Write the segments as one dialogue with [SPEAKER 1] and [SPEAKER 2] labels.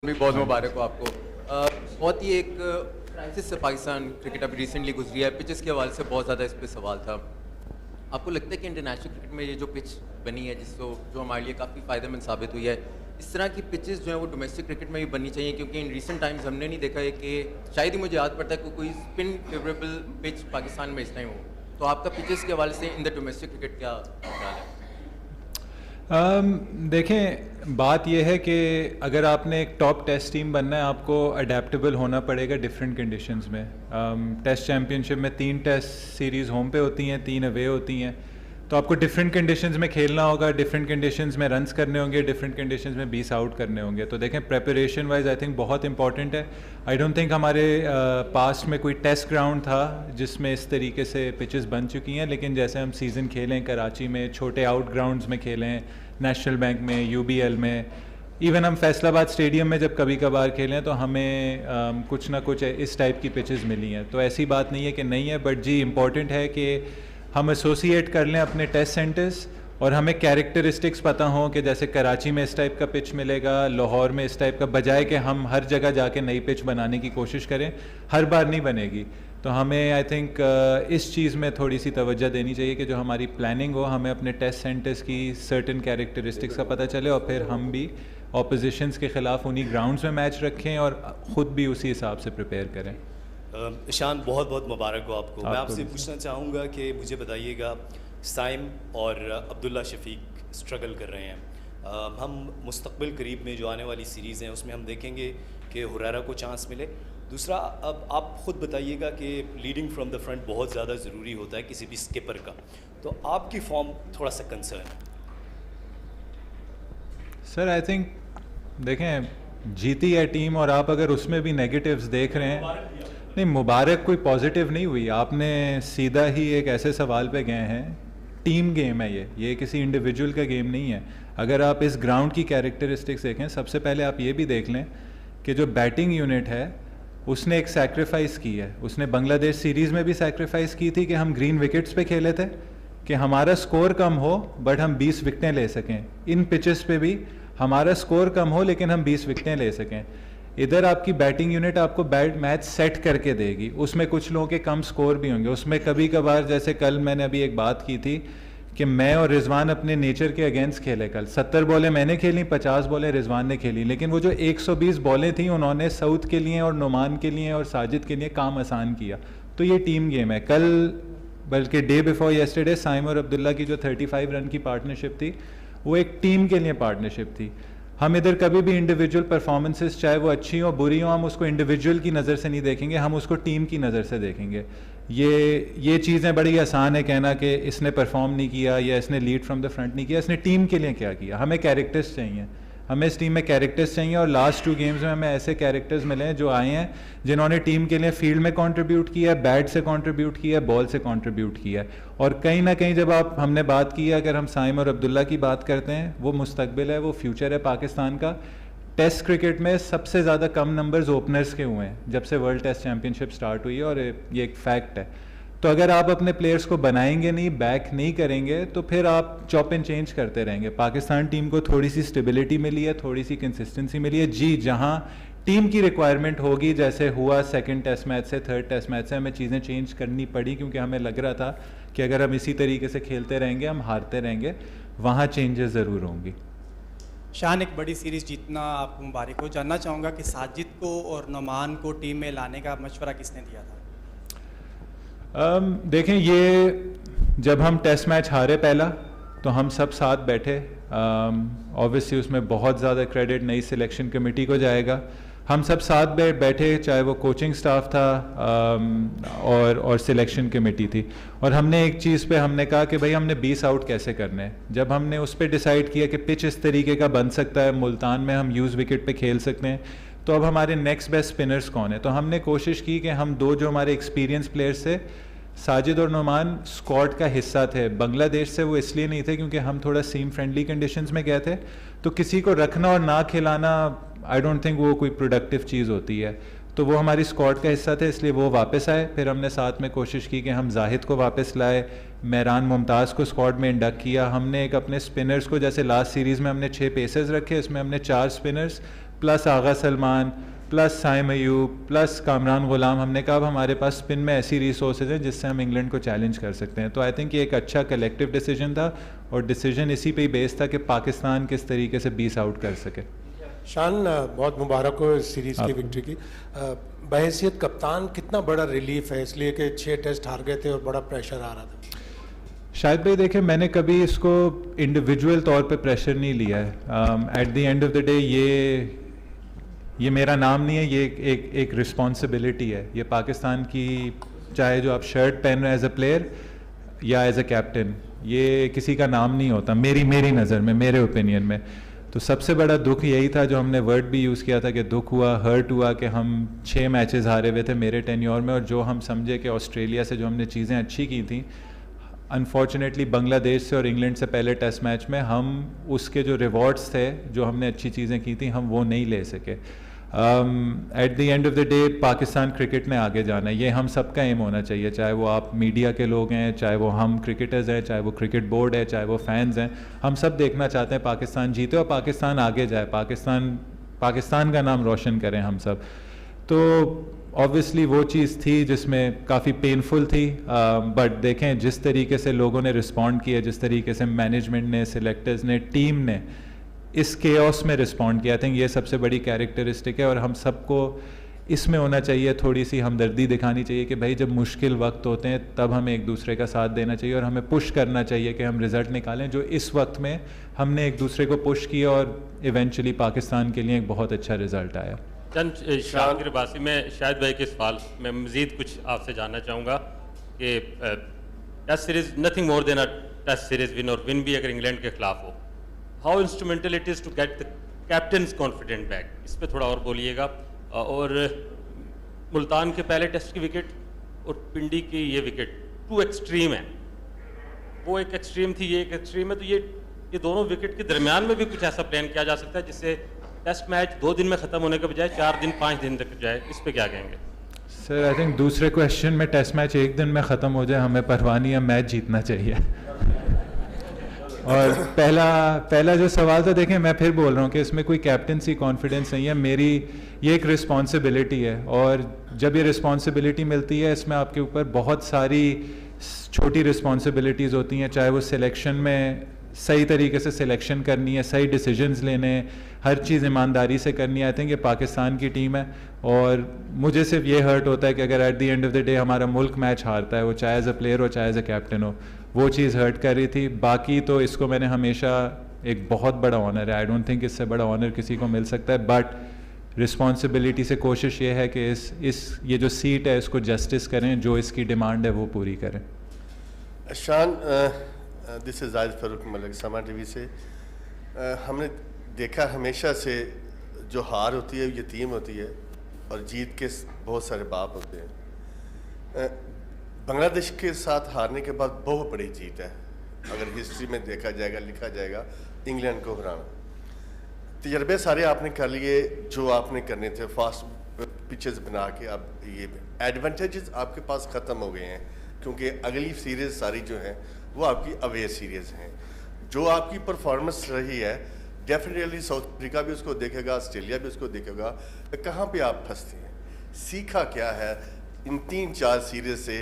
[SPEAKER 1] भी बहुत मुबारक हो आपको। बहुत ही एक क्राइसिस से पाकिस्तान क्रिकेट अभी रिसेंटली गुजरी है। पिचेस के हवाले से बहुत ज़्यादा इस पे सवाल था। आपको लगता है कि इंटरनेशनल क्रिकेट में ये जो पिच बनी है जिसको जो हमारे लिए काफ़ी फ़ायदेमंद साबित हुई है, इस तरह की पिचेस जो है वो डोमेस्टिक क्रिकेट में भी बननी चाहिए? क्योंकि इन रिसेंट टाइम्स हमने नहीं देखा है कि शायद ही मुझे याद पड़ता है कि कोई स्पिन फेवरेबल पिच पाकिस्तान में इस टाइम हो। तो आपका पिचेस के हवाले से इन द डोमेस्टिक क्रिकेट क्या ख्याल है?
[SPEAKER 2] देखें, बात यह है कि अगर आपने एक टॉप टेस्ट टीम बनना है, आपको अडेप्टेबल होना पड़ेगा डिफरेंट कंडीशंस में। टेस्ट चैम्पियनशिप में 3 टेस्ट सीरीज़ होम पे होती हैं, 3 अवे होती हैं, तो आपको डिफरेंट कंडीशंस में खेलना होगा, डिफरेंट कंडीशंस में रन्स करने होंगे, डिफरेंट कंडीशंस में 20 आउट करने होंगे। तो देखें, प्रेपरेशन वाइज आई थिंक बहुत इंपॉर्टेंट है। आई डोंट थिंक हमारे पास्ट में कोई टेस्ट ग्राउंड था जिसमें इस तरीके से पिचेस बन चुकी हैं, लेकिन जैसे हम सीज़न खेलें कराची में, छोटे आउट ग्राउंड्स में खेलें, नेशनल बैंक में, UBL में, इवन हम फैसलाबाद स्टेडियम में जब कभी कभार खेलें तो हमें कुछ ना कुछ इस टाइप की पिचेस मिली हैं। तो ऐसी बात नहीं है कि नहीं है, बट जी इम्पॉर्टेंट है कि हम एसोसिएट कर लें अपने टेस्ट सेंटर्स और हमें कैरेक्टरिस्टिक्स पता हों कि जैसे कराची में इस टाइप का पिच मिलेगा, लाहौर में इस टाइप का, बजाय कि हम हर जगह जाके नई पिच बनाने की कोशिश करें। हर बार नहीं बनेगी, तो हमें आई थिंक इस चीज़ में थोड़ी सी तवज्जो देनी चाहिए कि जो हमारी प्लानिंग हो, हमें अपने टेस्ट सेंटर्स की सर्टेन कैरेक्टरिस्टिक्स का पता चले और फिर हम भी ऑपोजिशंस के ख़िलाफ़ उन्हीं ग्राउंड्स में मैच रखें और ख़ुद भी उसी हिसाब से प्रिपेयर करें।
[SPEAKER 3] ईशान, बहुत बहुत मुबारक हो आपको। मैं आपसे पूछना चाहूँगा कि मुझे बताइएगा, साइम और अब्दुल्ला शफीक स्ट्रगल कर रहे हैं। हम मुस्तकबिल करीब में जो आने वाली सीरीज़ हैं उसमें हम देखेंगे कि हुरैरा को चांस मिले। दूसरा, अब आप ख़ुद बताइएगा कि लीडिंग फ्रॉम द फ्रंट बहुत ज़्यादा ज़रूरी होता है किसी भी स्किपर का, तो आपकी फॉर्म थोड़ा सा कंसर्न है।
[SPEAKER 2] सर आई थिंक देखें, जीती है टीम और आप अगर उसमें भी नेगेटिव्स देख रहे हैं, नहीं, मुबारक कोई पॉजिटिव नहीं हुई। आपने सीधा ही एक ऐसे सवाल पे गए हैं। टीम गेम है ये किसी इंडिविजुअल का गेम नहीं है। अगर आप इस ग्राउंड की कैरेक्टरिस्टिक्स देखें, सबसे पहले आप ये भी देख लें कि जो बैटिंग यूनिट है उसने एक सैक्रिफाइस की है। उसने बांग्लादेश सीरीज़ में भी सैक्रिफाइस की थी कि हम ग्रीन विकेट्स पे खेले थे कि हमारा स्कोर कम हो बट हम 20 विकेटें ले सकें। इन पिचेस पे भी हमारा स्कोर कम हो लेकिन हम 20 विकेटें ले सकें। इधर आपकी बैटिंग यूनिट आपको मैच सेट करके देगी, उसमें कुछ लोगों के कम स्कोर भी होंगे। उसमें कभी कभार, जैसे कल मैंने अभी एक बात की थी कि मैं और रिजवान अपने नेचर के अगेंस्ट खेले। कल 70 बॉलें मैंने खेली, 50 बॉलें रिजवान ने खेली, लेकिन वो जो 120 बॉलें थी उन्होंने सऊद के लिए और नुमान के लिए और साजिद के लिए काम आसान किया। तो ये टीम गेम है। कल बल्कि डे बिफोर येस्टरडे साइम और अब्दुल्ला की जो 35 रन की पार्टनरशिप थी वो एक टीम के लिए पार्टनरशिप थी। हम इधर कभी भी इंडिविजुअल परफॉर्मेंसेस, चाहे वो अच्छी हो बुरी हो, हम उसको इंडिविजुअल की नज़र से नहीं देखेंगे, हम उसको टीम की नज़र से देखेंगे। ये चीज़ें बड़ी आसान है कहना कि इसने परफॉर्म नहीं किया या इसने लीड फ्रॉम द फ्रंट नहीं किया, इसने टीम के लिए क्या किया। हमें कैरेक्टर्स चाहिए, हमें इस टीम में कैरेक्टर्स चाहिए और लास्ट 2 गेम्स में हमें ऐसे कैरेक्टर्स मिले हैं जो आए हैं जिन्होंने टीम के लिए फील्ड में कंट्रीब्यूट किया है, बैट से कंट्रीब्यूट किया है, बॉल से कंट्रीब्यूट किया है। और कहीं ना कहीं जब हमने बात की है, अगर हम साइम और अब्दुल्ला की बात करते हैं, वो मुस्तकबिल है, वो फ्यूचर है पाकिस्तान का। टेस्ट क्रिकेट में सबसे ज़्यादा कम नंबर्स ओपनर्स के हुए हैं जब से वर्ल्ड टेस्ट चैम्पियनशिप स्टार्ट हुई है और ये एक फैक्ट है। तो अगर आप अपने प्लेयर्स को बनाएंगे नहीं, बैक नहीं करेंगे, तो फिर आप चॉप एंड चेंज करते रहेंगे। पाकिस्तान टीम को थोड़ी सी स्टेबिलिटी मिली है, थोड़ी सी कंसिस्टेंसी मिली है। जी, जहां टीम की रिक्वायरमेंट होगी, जैसे हुआ सेकंड टेस्ट मैच से, थर्ड टेस्ट मैच से, हमें चीज़ें चेंज करनी पड़ी क्योंकि हमें लग रहा था कि अगर हम इसी तरीके से खेलते रहेंगे हम हारते रहेंगे। वहाँ चेंजेस ज़रूर होंगी।
[SPEAKER 4] शान, एक बड़ी सीरीज़ जीतना आपको मुबारक हो। जानना चाहूँगा कि साजिद को और नुमान को टीम में लाने का मशवरा किसने दिया था?
[SPEAKER 2] देखें, ये जब हम टेस्ट मैच हारे पहला तो हम सब साथ बैठे। ऑब्वियसली उसमें बहुत ज़्यादा क्रेडिट नई सिलेक्शन कमेटी को जाएगा। हम सब साथ बैठे, चाहे वो कोचिंग स्टाफ था और सिलेक्शन कमेटी थी, और हमने एक चीज़ पे हमने कहा कि भाई हमने 20 आउट कैसे करने हैं। जब हमने उस पर डिसाइड किया कि पिच इस तरीके का बन सकता है, मुल्तान में हम यूज़ विकेट पे खेल सकते हैं, तो अब हमारे नेक्स्ट बेस्ट स्पिनर्स कौन है। तो हमने कोशिश की कि हम 2 जो हमारे एक्सपीरियंस प्लेयर्स थे, साजिद और नुमान, स्क्वाड का हिस्सा थे। बांग्लादेश से वो इसलिए नहीं थे क्योंकि हम थोड़ा सीम फ्रेंडली कंडीशंस में गए थे, तो किसी को रखना और ना खिलाना आई डोंट थिंक वो कोई प्रोडक्टिव चीज़ होती है। तो वो हमारी स्क्वाड का हिस्सा थे, इसलिए वो वापस आए। फिर हमने साथ में कोशिश की कि हम जाहिद को वापस लाए, मेहरान मुमताज़ को स्क्वाड में इंडक्ट किया। हमने एक अपने स्पिनर्स को, जैसे लास्ट सीरीज़ में हमने 6 पेसर्स रखे, इसमें हमने 4 स्पिनर्स प्लस आगा सलमान प्लस साइम अयूब प्लस कामरान गुलाम, हमने कहा अब हमारे पास स्पिन में ऐसी रिसोर्सेज हैं जिससे हम इंग्लैंड को चैलेंज कर सकते हैं। तो आई थिंक ये एक अच्छा कलेक्टिव डिसीजन था और डिसीजन इसी पे ही बेस्ड था कि पाकिस्तान किस तरीके से 20 आउट कर सके।
[SPEAKER 5] शान, बहुत मुबारक हो इस सीरीज़ की विक्ट्री की। बहैसियत कप्तान कितना बड़ा रिलीफ है, इसलिए कि 6 टेस्ट हार गए थे और बड़ा प्रेशर आ रहा था।
[SPEAKER 2] शायद भाई देखें, मैंने कभी इसको इंडिविजुअल तौर पे प्रेशर नहीं लिया है। At the end of the day ये मेरा नाम नहीं है, ये एक रिस्पॉन्सिबिलिटी है। ये पाकिस्तान की, चाहे जो आप शर्ट पहन रहे हैं एज अ प्लेयर या एज अ कैप्टन, ये किसी का नाम नहीं होता मेरी नज़र में, मेरे ओपिनियन में। तो सबसे बड़ा दुख यही था, जो हमने वर्ड भी यूज़ किया था कि दुख हुआ, हर्ट हुआ कि हम 6 मैचेस हारे हुए थे मेरे टेन्योर में, और जो हम समझे कि ऑस्ट्रेलिया से जो हमने चीज़ें अच्छी की थी, अनफॉर्चुनेटली बांग्लादेश से और इंग्लैंड से पहले टेस्ट मैच में हम उसके जो रिवॉर्ड्स थे, जो हमने अच्छी चीज़ें की थी, हम वो नहीं ले सके। At the end of the day Pakistan cricket ने आगे जाना है, ये हम सबका एम होना चाहिए, चाहे वो आप मीडिया के लोग हैं, चाहे वो हम क्रिकेटर्स हैं, चाहे वो क्रिकेट बोर्ड है, चाहे वो फैंस हैं। हम सब देखना चाहते हैं पाकिस्तान जीते और पाकिस्तान आगे जाए, पाकिस्तान का नाम रोशन करें हम सब। तो ऑब्वियसली वो चीज़ थी जिसमें काफ़ी पेनफुल थी, बट देखें जिस तरीके से लोगों ने रिस्पॉन्ड किया, जिस तरीके से मैनेजमेंट ने, सिलेक्टर्स ने, टीम ने इस केओस में रिस्पॉन्ड किया, आई थिंक ये सबसे बड़ी कैरेक्टरिस्टिक है। और हम सबको इसमें होना चाहिए, थोड़ी सी हमदर्दी दिखानी चाहिए कि भाई जब मुश्किल वक्त होते हैं तब हमें एक दूसरे का साथ देना चाहिए और हमें पुश करना चाहिए कि हम रिज़ल्ट निकालें, जो इस वक्त में हमने एक दूसरे को पुश किया और इवेंचुअली पाकिस्तान के लिए एक बहुत अच्छा रिज़ल्ट आया।
[SPEAKER 6] चंद शाकिर बासी में शायद भाई के सवाल में मज़ीद कुछ आपसे जानना चाहूँगा कि test series nothing more than a test series win, और विन भी अगर इंग्लैंड के खिलाफ हो, how instrumental it is to get the captains confident back, इस पर थोड़ा और बोलिएगा। और मुल्तान के पहले टेस्ट की विकेट और पिंडी की ये विकेट 2 एक्सट्रीम है, वो एक एक्सट्रीम थी, ये एक एक्सट्रीम है, तो ये दोनों विकेट के दरमियान में भी कुछ ऐसा प्लान किया जा सकता है जिससे टेस्ट मैच 2 दिन में ख़त्म होने के बजाय 4 दिन 5 दिन तक जाए, इस पे क्या कहेंगे?
[SPEAKER 2] सर आई थिंक दूसरे क्वेश्चन में टेस्ट मैच 1 दिन में ख़त्म हो जाए हमें परवाह नहीं है, मैच जीतना चाहिए। और पहला जो सवाल था, देखें मैं फिर बोल रहा हूँ कि इसमें कोई कैप्टनसी कॉन्फिडेंस नहीं है, मेरी ये एक रिस्पॉन्सिबिलिटी है, और जब ये रिस्पॉन्सिबिलिटी मिलती है इसमें आपके ऊपर बहुत सारी छोटी रिस्पॉन्सिबिलिटीज़ होती हैं, चाहे वो सिलेक्शन में सही तरीके से सिलेक्शन करनी है, सही डिसीजंस लेने, हर चीज़ ईमानदारी से करनी है। आई थिंक ये पाकिस्तान की टीम है और मुझे सिर्फ ये हर्ट होता है कि अगर at the end of the day हमारा मुल्क मैच हारता है, वो चाहे एज अ प्लेयर हो चाहे एज अ कैप्टन हो, वो चीज़ हर्ट कर रही थी। बाकी तो इसको मैंने हमेशा एक बहुत बड़ा ऑनर है, आई डोंट थिंक इससे बड़ा ऑनर किसी को मिल सकता है, बट रिस्पॉन्सिबिलिटी से कोशिश ये है कि ये जो सीट है इसको जस्टिस करें, जो इसकी डिमांड है वो पूरी करें।
[SPEAKER 7] शान, दिस इज़ जाहिद फ़ारूक मलिक, समा टीवी से। हमने देखा हमेशा से जो हार होती है यतीम होती है और जीत के बहुत सारे बाप होते हैं। बांग्लादेश के साथ हारने के बाद बहुत बड़ी जीत है, अगर हिस्ट्री में देखा जाएगा, लिखा जाएगा, इंग्लैंड को हराना। तजर्बे सारे आपने कर लिए जो आपने करने थे, फास्ट पिचेस बना के। अब ये एडवांटेजेस आपके पास ख़त्म हो गए हैं, क्योंकि अगली सीरीज़ सारी जो है वो आपकी अवे सीरीज़ हैं। जो आपकी परफॉर्मेंस रही है, डेफिनेटली साउथ अफ्रीका भी उसको देखेगा, ऑस्ट्रेलिया भी उसको देखेगा, कहाँ पे आप फंसते हैं, सीखा क्या है इन 3-4 सीरीज़ से,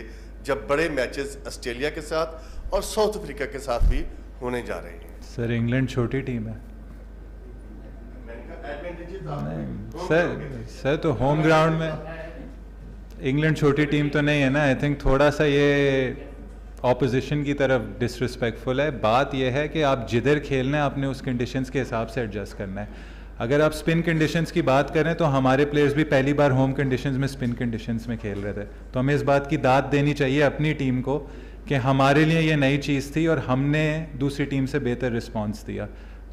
[SPEAKER 7] जब बड़े मैचेस ऑस्ट्रेलिया के साथ और साउथ अफ्रीका के साथ भी होने जा रहे हैं।
[SPEAKER 2] सर इंग्लैंड छोटी टीम है सर तो होम ग्राउंड में इंग्लैंड छोटी टीम तो नहीं है ना। आई थिंक थोड़ा सा ये ऑपोजिशन की तरफ डिसरिस्पेक्टफुल है। बात यह है कि आप जिधर खेलना है आपने उस कंडीशंस के हिसाब से एडजस्ट करना है। अगर आप स्पिन कंडीशंस की बात करें तो हमारे प्लेयर्स भी पहली बार होम कंडीशंस में स्पिन कंडीशंस में खेल रहे थे, तो हमें इस बात की दाद देनी चाहिए अपनी टीम को कि हमारे लिए ये नई चीज़ थी और हमने दूसरी टीम से बेहतर रिस्पॉन्स दिया।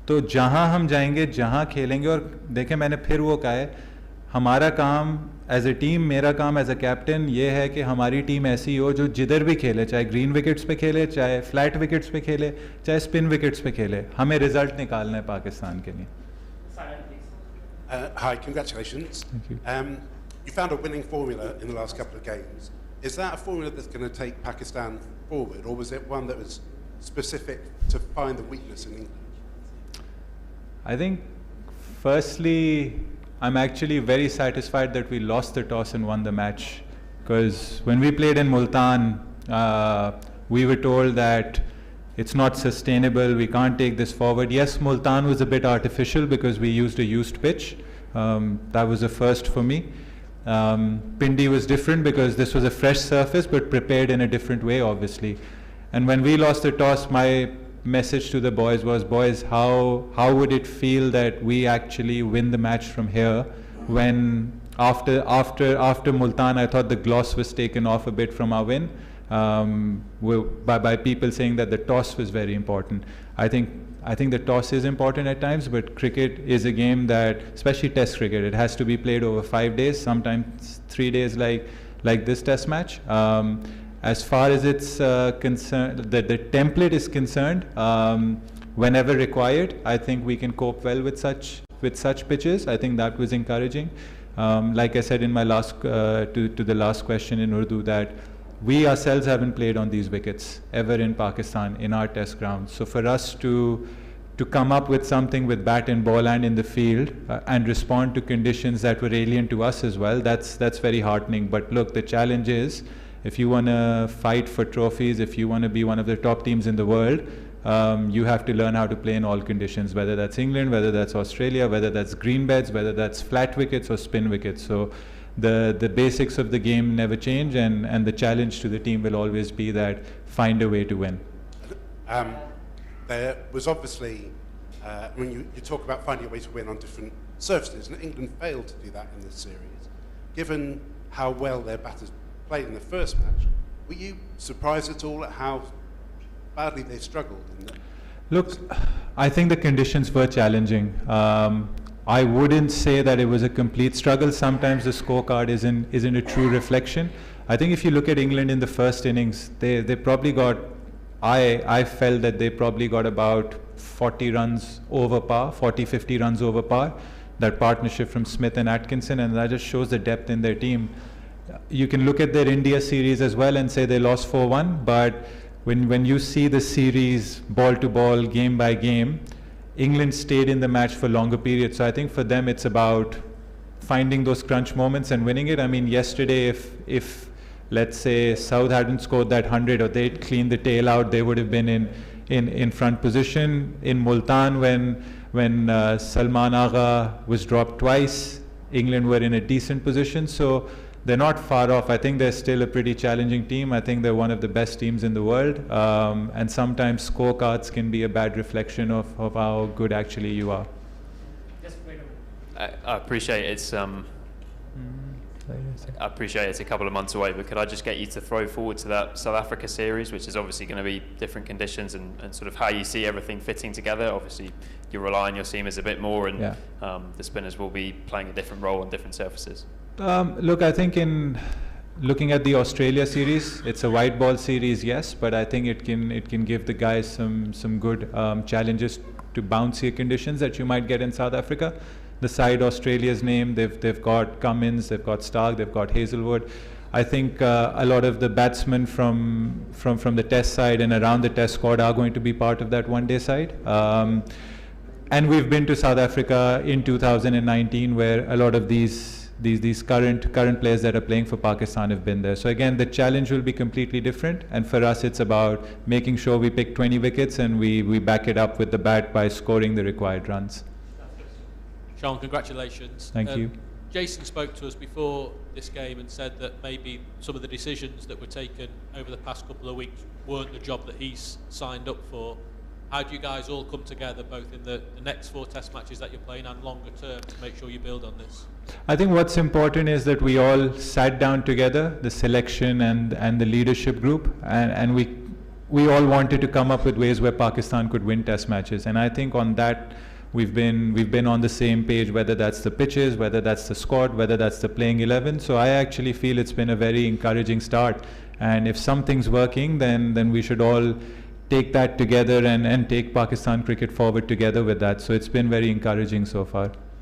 [SPEAKER 2] तो जहाँ हम जाएंगे, जहाँ खेलेंगे, और देखें मैंने फिर वो कहा है, हमारा काम एज ए टीम, मेरा काम एज ए कैप्टन ये है कि हमारी टीम ऐसी हो जो जिधर भी खेले, चाहे ग्रीन विकेट्स पे खेले, चाहे फ्लैट विकेट्स पे खेले, चाहे स्पिन विकेट्स पे खेले, हमें रिजल्ट निकालना है पाकिस्तान के लिए।
[SPEAKER 8] Hi, congratulations.
[SPEAKER 2] Thank you.
[SPEAKER 8] You found a winning formula in the last couple of games. Is that a formula that's going to take Pakistan forward, or was it one that was specific to find the weakness in England?
[SPEAKER 2] I think Firstly, I'm actually very satisfied that we lost the toss and won the match, because when we played in Multan, we were told that it's not sustainable, we can't take this forward. Yes, Multan was a bit artificial because we used a used pitch. That was a first for me. Pindi was different because this was a fresh surface but prepared in a different way, obviously. And when we lost the toss, my message to the boys was, boys, how would it feel that we actually win the match from here, when after Multan I thought the gloss was taken off a bit from our win, by people saying that the toss was very important. I think the toss is important at times, but cricket is a game that, especially Test cricket, it has to be played over 5 days, sometimes 3 days, like this Test match. As far as it's concerned, the template is concerned, whenever required, I think we can cope well with such pitches. I think that was encouraging. Like I said in my last to the last question in Urdu, that we ourselves haven't played on these wickets ever in Pakistan in our Test ground. So for us to come up with something with bat and ball and in the field and respond to conditions that were alien to us as well, that's very heartening. But look, the challenge is, if you want to fight for trophies, if you want to be one of the top teams in the world, you have to learn how to play in all conditions, whether that's England, whether that's Australia, whether that's green beds, whether that's flat wickets or spin wickets. So the basics of the game never change, and the challenge to the team will always be that find a way to win.
[SPEAKER 8] There was obviously, when you talk about finding a way to win on different surfaces, and England failed to do that in this series. Given how well their batters played in the first match, were you surprised at all at how badly they struggled in that?
[SPEAKER 2] Look, I think the conditions were challenging. I wouldn't say that it was a complete struggle. Sometimes the scorecard isn't a true reflection. I think if you look at England in the first innings, they probably got, I felt that they probably got about 40 runs over par, 40, 50 runs over par. That partnership from Smith and Atkinson, and that just shows the depth in their team. You can look at their India series as well and say they lost 4-1, but when you see the series ball to ball, game by game, England stayed in the match for longer periods. So I think for them it's about finding those crunch moments and winning it. I mean, yesterday if let's say South hadn't scored that 100 or they'd cleaned the tail out, they would have been in front position. In Multan, when Salman Agha was dropped twice, England were in a decent position. So they're not far off. I think they're still a pretty challenging team. I think they're one of the best teams in the world. And sometimes scorecards can be a bad reflection of how good actually you are.
[SPEAKER 9] I appreciate it's I appreciate it's a couple of months away, but could I just get you to throw forward to that South Africa series, which is obviously going to be different conditions, and sort of how you see everything fitting together? Obviously, you rely on your seamers a bit more, and the spinners will be playing a different role on different surfaces.
[SPEAKER 2] Look, I think in looking at the Australia series, it's a white ball series, yes, but I think it can give the guys some good challenges to bouncier conditions that you might get in South Africa. The side Australia's name, they've got Cummins, they've got Stark, they've got Hazelwood. I think a lot of the batsmen from the Test side and around the Test squad are going to be part of that one-day side. And we've been to South Africa in 2019, where a lot of these current players that are playing for Pakistan have been there. So again, the challenge will be completely different, and for us it's about making sure we pick 20 wickets and we back it up with the bat by scoring the required runs.
[SPEAKER 10] Sean, congratulations.
[SPEAKER 2] Thank you.
[SPEAKER 10] Jason spoke to us before this game and said that maybe some of the decisions that were taken over the past couple of weeks weren't the job that he's signed up for. How do you guys all come together, both in the next 4 Test matches that you're playing and longer term, to make sure you build on this?
[SPEAKER 2] I think what's important is that we all sat down together, the selection and the leadership group, and we all wanted to come up with ways where Pakistan could win Test matches. And I think on that we've been on the same page, whether that's the pitches, whether that's the squad, whether that's the playing 11. So I actually feel it's been a very encouraging start. And if something's working, then we should all take that together and take Pakistan cricket forward together with that. So it's been very encouraging so far.